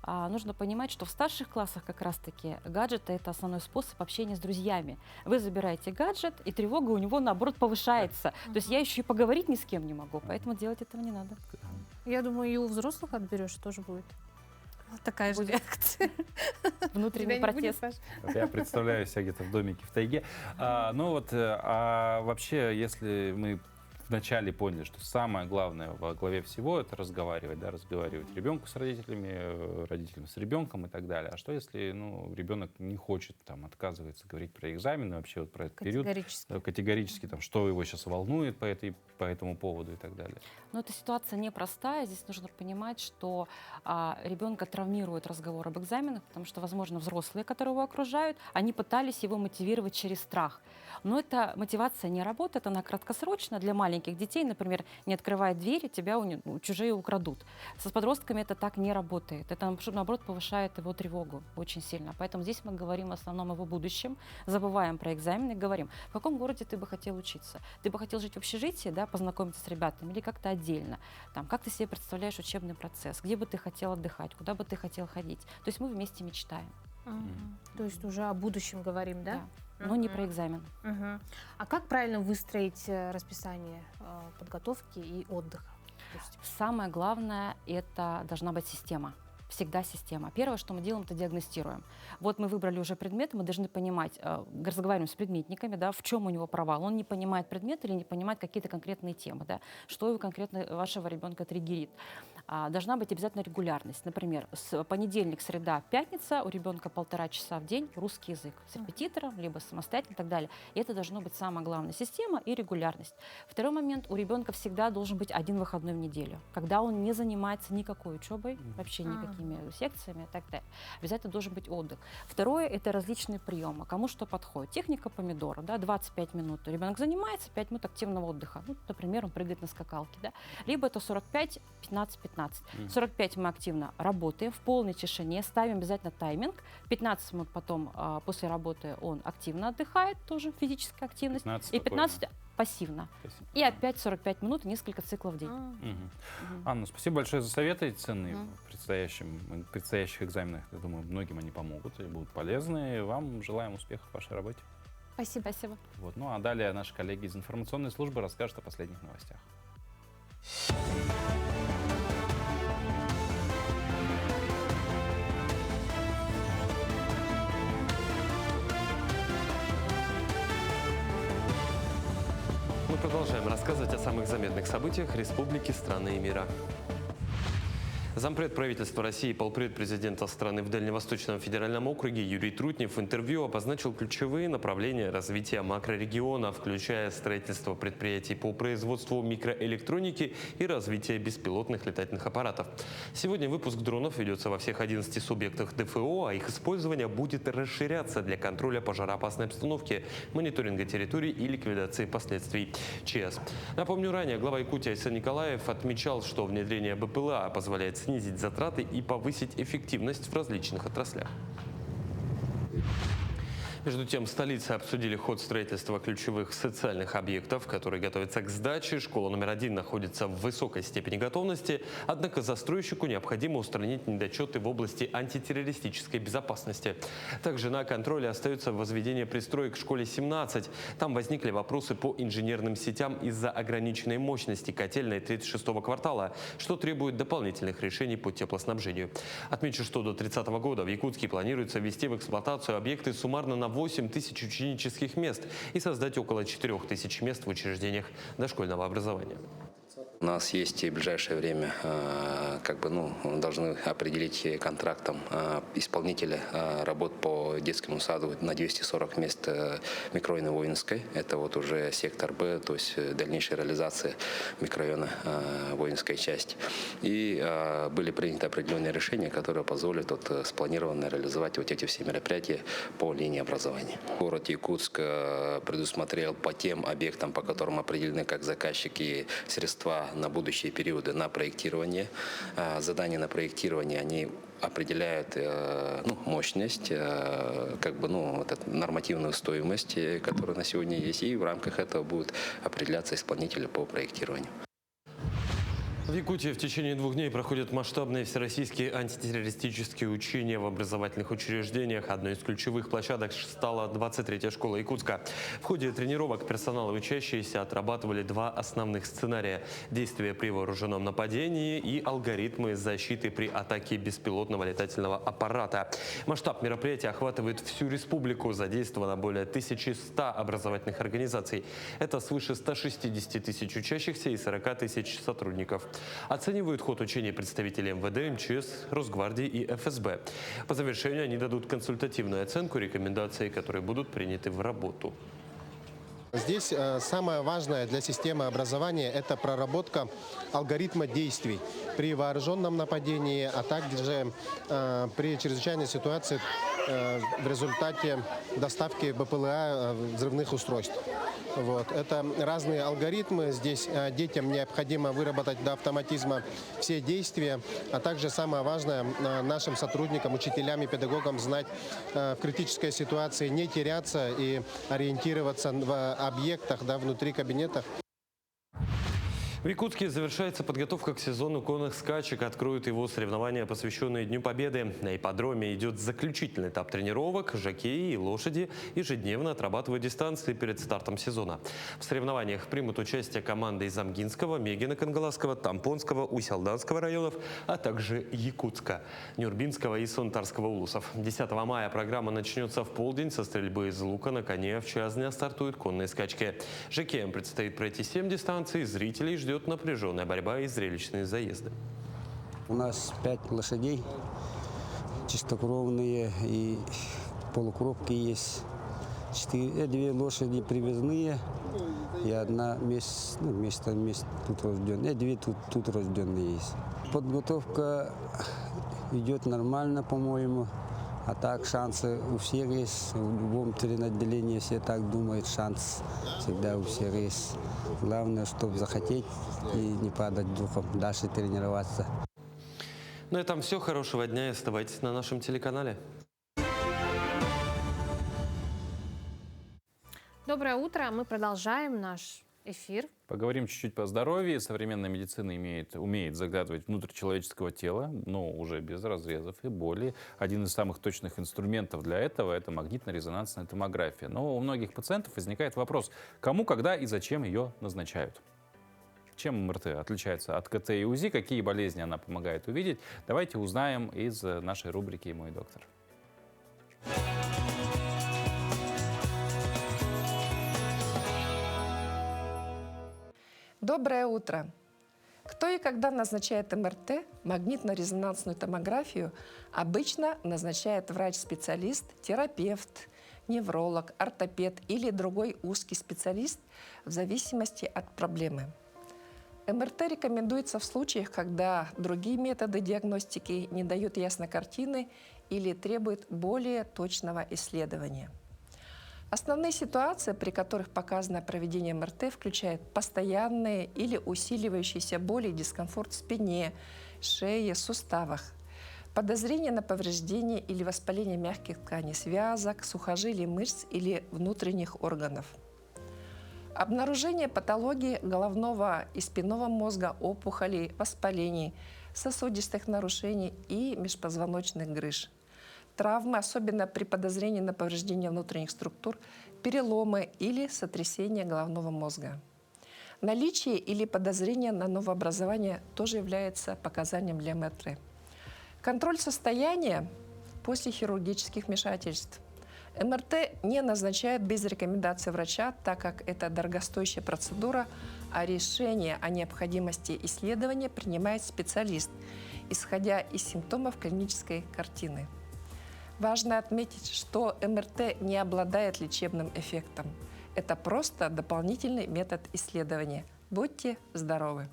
нужно понимать, что в старших классах как раз-таки гаджеты — это основной способ общения с друзьями. Вы забираете гаджет, и тревога у него, наоборот, повышается. То есть я еще и поговорить ни с кем не могу, поэтому делать этого не надо. Я думаю, и у взрослых отберешь, тоже будет такая же реакция. Внутренний протест. Я представляю себя где-то в домике в тайге. Вообще, если мы вначале поняли, что самое главное во главе всего — это разговаривать, да, разговаривать ребенку с родителями, родителям с ребенком и так далее. А что, если ребенок не хочет, там, отказывается говорить про экзамены, вообще вот про этот период? Категорически, там, что его сейчас волнует по этому поводу и так далее? Но эта ситуация непростая. Здесь нужно понимать, что ребенка травмирует разговор об экзаменах, потому что, возможно, взрослые, которые его окружают, они пытались его мотивировать через страх. Но эта мотивация не работает, она краткосрочна. Для маленьких детей, например, не открывая двери, тебя чужие украдут. С подростками это так не работает. Это, наоборот, повышает его тревогу очень сильно. Поэтому здесь мы говорим в основном о его будущем, забываем про экзамены, говорим: в каком городе ты бы хотел учиться? Ты бы хотел жить в общежитии, да, познакомиться с ребятами, или как-то отдельно? Там, как ты себе представляешь учебный процесс? Где бы ты хотел отдыхать? Куда бы ты хотел ходить? То есть мы вместе мечтаем. То есть уже о будущем говорим, да? но не про экзамен. А как правильно выстроить расписание подготовки и отдыха? Самое главное, это должна быть система. Всегда система. Первое, что мы делаем, это диагностируем. Вот мы выбрали уже предмет, мы должны понимать, разговариваем с предметниками, да, в чем у него провал. Он не понимает предмет или не понимает какие-то конкретные темы, да, что его конкретно вашего ребенка триггерит. Должна быть обязательно регулярность. Например, с понедельник, среда, пятница у ребенка 1,5 часа в день русский язык с репетитором, либо самостоятельно и так далее. И это должно быть самая главная система и регулярность. Второй момент, у ребенка всегда должен быть один выходной в неделю, когда он не занимается никакой учебой, вообще никакими секциями и так далее. Обязательно должен быть отдых. Второе, это различные приемы, кому что подходит. Техника помидора, да, 25 минут. Ребенок занимается, 5 минут активного отдыха. Ну, например, он прыгает на скакалке, да. Либо это 45, 15. 45 мы активно работаем в полной тишине, ставим обязательно тайминг. 15 минут потом после работы он активно отдыхает, тоже физическая активность. 15 и 15 пассивно. И опять 45 минут, несколько циклов в день. Анна, спасибо большое за советы ценные в предстоящих экзаменах. Я думаю, многим они помогут и будут полезны. И вам желаем успехов в вашей работе. Спасибо. Спасибо. Вот. Ну а далее наши коллеги из информационной службы расскажут о последних новостях. Мы продолжаем рассказывать о самых заметных событиях республики, страны и мира. Зампред правительства России, полпред президента страны в Дальневосточном федеральном округе Юрий Трутнев в интервью обозначил ключевые направления развития макрорегиона, включая строительство предприятий по производству микроэлектроники и развитие беспилотных летательных аппаратов. Сегодня выпуск дронов ведется во всех 11 субъектах ДФО, а их использование будет расширяться для контроля пожароопасной обстановки, мониторинга территорий и ликвидации последствий ЧС. Напомню, ранее глава Якутии Айсен Николаев отмечал, что внедрение БПЛА позволяет снизить затраты и повысить эффективность в различных отраслях. Между тем, в столице обсудили ход строительства ключевых социальных объектов, которые готовятся к сдаче. Школа номер 1 находится в высокой степени готовности, однако застройщику необходимо устранить недочеты в области антитеррористической безопасности. Также на контроле остается возведение пристроек к школе 17. Там возникли вопросы по инженерным сетям из-за ограниченной мощности котельной 36-го квартала, что требует дополнительных решений по теплоснабжению. Отмечу, что до 30 года в Якутске планируется ввести в эксплуатацию объекты суммарно на 8 тысяч ученических мест и создать около 4 тысяч мест в учреждениях дошкольного образования. У нас есть и в ближайшее время, должны определить контрактом исполнителя работ по детскому саду на 240 мест микрорайона Воинской. Это вот уже сектор Б, то есть дальнейшая реализация микрорайона Воинская часть. И были приняты определенные решения, которые позволят спланированно реализовать вот эти все мероприятия по линии образования. Город Якутск предусмотрел по тем объектам, по которым определены как заказчики средства на будущие периоды на проектирование. Задания на проектирование, они определяют мощность, нормативную стоимость, которая на сегодня есть, и в рамках этого будут определяться исполнители по проектированию. В Якутии в течение 2 дней проходят масштабные всероссийские антитеррористические учения в образовательных учреждениях. Одной из ключевых площадок стала 23-я школа Якутска. В ходе тренировок персонал и учащиеся отрабатывали 2 основных сценария – действия при вооруженном нападении и алгоритмы защиты при атаке беспилотного летательного аппарата. Масштаб мероприятия охватывает всю республику. Задействовано более 1100 образовательных организаций. Это свыше 160 тысяч учащихся и 40 тысяч сотрудников. Оценивают ход учений представители МВД, МЧС, Росгвардии и ФСБ. По завершению они дадут консультативную оценку рекомендаций, которые будут приняты в работу. Здесь самое важное для системы образования – это проработка алгоритма действий при вооруженном нападении, а также при чрезвычайной ситуации в результате доставки БПЛА взрывных устройств. Это разные алгоритмы. Здесь детям необходимо выработать до автоматизма все действия, а также самое важное нашим сотрудникам, учителям и педагогам знать в критической ситуации, не теряться и ориентироваться в объектах, внутри кабинетов. В Якутске завершается подготовка к сезону конных скачек. Откроют его соревнования, посвященные Дню Победы. На ипподроме идет заключительный этап тренировок. Жокеи и лошади ежедневно отрабатывают дистанции перед стартом сезона. В соревнованиях примут участие команды из Амгинского, Мегина, Кангаласского, Тампонского, Усть-Алданского районов, а также Якутска, Нюрбинского и Сунтарского улусов. 10 мая программа начнется в полдень со стрельбы из лука на коне. В час дня стартуют конные скачки. Жокеям предстоит пройти 7 дистанций. Зрителей ждет напряженная борьба и зрелищные заезды. У нас 5 лошадей, чистокровные и полукровки есть. 2 лошади привезные и одна место тут рожденная. 2 тут рожденные есть. Подготовка идет нормально, по-моему. А так шансы у всех есть. В любом отделении все так думают, шанс всегда у всех есть. Главное, чтобы захотеть и не падать духом, дальше тренироваться. На этом все. Хорошего дня и оставайтесь на нашем телеканале. Доброе утро. Мы продолжаем наш эфир. Поговорим чуть-чуть по здоровью. Современная медицина умеет заглядывать внутрь человеческого тела, но уже без разрезов и боли. Один из самых точных инструментов для этого – это магнитно-резонансная томография. Но у многих пациентов возникает вопрос, кому, когда и зачем ее назначают. Чем МРТ отличается от КТ и УЗИ, какие болезни она помогает увидеть, давайте узнаем из нашей рубрики «Мой доктор». Доброе утро! Кто и когда назначает МРТ, магнитно-резонансную томографию, обычно назначает врач-специалист, терапевт, невролог, ортопед или другой узкий специалист в зависимости от проблемы. МРТ рекомендуется в случаях, когда другие методы диагностики не дают ясной картины или требуют более точного исследования. Основные ситуации, при которых показано проведение МРТ, включают постоянные или усиливающиеся боли и дискомфорт в спине, шее, суставах, подозрение на повреждение или воспаление мягких тканей связок, сухожилий, мышц или внутренних органов. Обнаружение патологии головного и спинного мозга, опухолей, воспалений, сосудистых нарушений и межпозвоночных грыж. Травмы, особенно при подозрении на повреждение внутренних структур, переломы или сотрясение головного мозга. Наличие или подозрение на новообразование тоже является показанием для МРТ. Контроль состояния после хирургических вмешательств. МРТ не назначают без рекомендации врача, так как это дорогостоящая процедура, а решение о необходимости исследования принимает специалист, исходя из симптомов клинической картины. Важно отметить, что МРТ не обладает лечебным эффектом. Это просто дополнительный метод исследования. Будьте здоровы!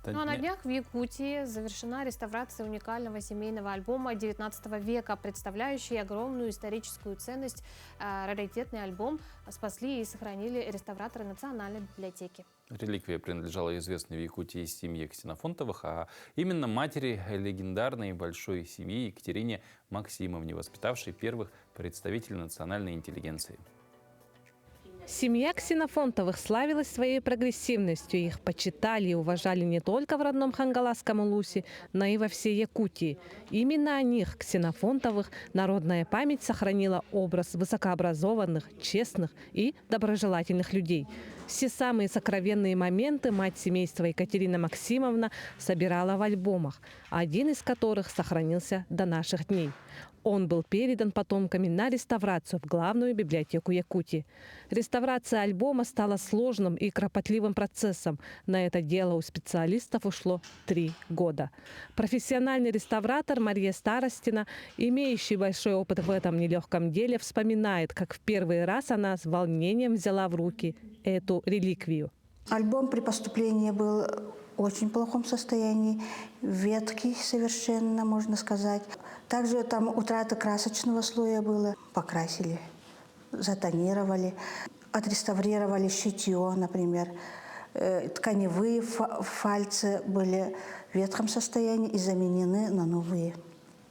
Ну а на днях в Якутии завершена реставрация уникального семейного альбома XIX века, представляющий огромную историческую ценность. Раритетный альбом спасли и сохранили реставраторы Национальной библиотеки. Реликвия принадлежала известной в Якутии семье Ксенофонтовых, а именно матери легендарной большой семьи Екатерине Максимовне, воспитавшей первых представителей национальной интеллигенции. Семья Ксенофонтовых славилась своей прогрессивностью. Их почитали и уважали не только в родном Хангаласском улусе, но и во всей Якутии. Именно о них, Ксенофонтовых, народная память сохранила образ высокообразованных, честных и доброжелательных людей. Все самые сокровенные моменты мать семейства Екатерина Максимовна собирала в альбомах, один из которых сохранился до наших дней. Он был передан потомками на реставрацию в главную библиотеку Якутии. Реставрация альбома стала сложным и кропотливым процессом. На это дело у специалистов ушло 3 года. Профессиональный реставратор Мария Старостина, имеющий большой опыт в этом нелегком деле, вспоминает, как в первый раз она с волнением взяла в руки эту реликвию. Альбом при поступлении был в очень плохом состоянии, ветхий совершенно, можно сказать. Также там утрата красочного слоя было. Покрасили, затонировали, отреставрировали шитье, например. Тканевые фальцы были в ветхом состоянии и заменены на новые.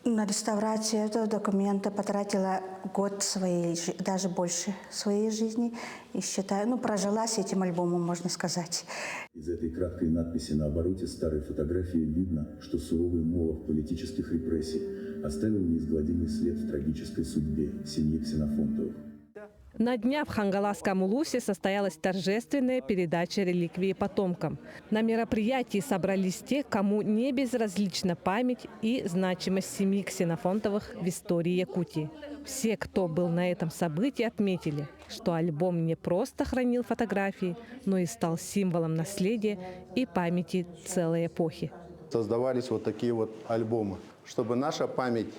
На реставрацию этого документа потратила год своей, даже больше своей жизни. И считаю, прожила с этим альбомом, можно сказать. Из этой краткой надписи на обороте старой фотографии видно, что суровый молох политических репрессий оставил неизгладимый след в трагической судьбе семьи Ксенофонтовых. На днях в Хангаласском Улусе состоялась торжественная передача реликвии потомкам. На мероприятии собрались те, кому не безразлична память и значимость семьи Ксенофонтовых в истории Якутии. Все, кто был на этом событии, отметили, что альбом не просто хранил фотографии, но и стал символом наследия и памяти целой эпохи. Создавались вот такие вот альбомы, чтобы наша память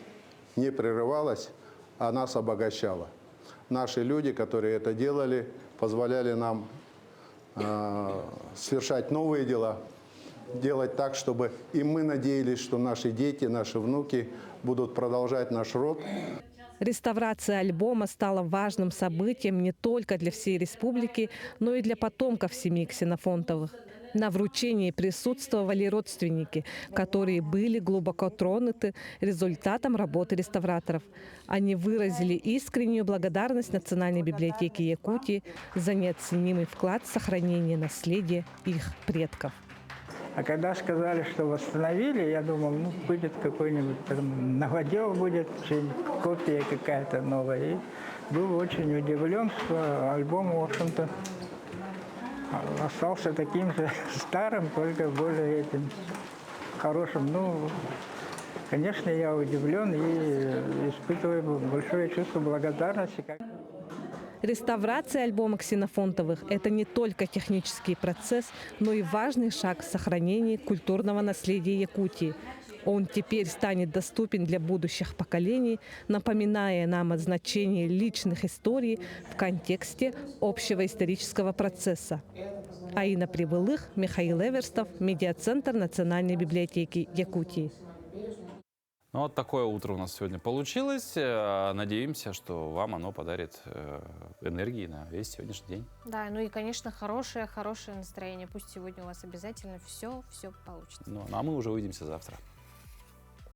не прерывалась, а нас обогащала. Наши люди, которые это делали, позволяли нам совершать новые дела, делать так, чтобы и мы надеялись, что наши дети, наши внуки будут продолжать наш род. Реставрация альбома стала важным событием не только для всей республики, но и для потомков семьи Ксенофонтовых. На вручении присутствовали родственники, которые были глубоко тронуты результатом работы реставраторов. Они выразили искреннюю благодарность Национальной библиотеке Якутии за неоценимый вклад в сохранение наследия их предков. А когда сказали, что восстановили, я думал, будет какой-нибудь новодел, будет копия какая-то новая. И был очень удивлен, что альбом, в общем-то, остался таким же старым, только более хорошим. Конечно, я удивлен и испытываю большое чувство благодарности. Реставрация альбома Ксенофонтовых – это не только технический процесс, но и важный шаг в сохранении культурного наследия Якутии. Он теперь станет доступен для будущих поколений, напоминая нам о значении личных историй в контексте общего исторического процесса. Аина Прибылых, Михаил Эверстов, Медиацентр Национальной библиотеки Якутии. Вот такое утро у нас сегодня получилось. Надеемся, что вам оно подарит энергии на весь сегодняшний день. Да, и, конечно, хорошее настроение. Пусть сегодня у вас обязательно все получится. А мы уже увидимся завтра.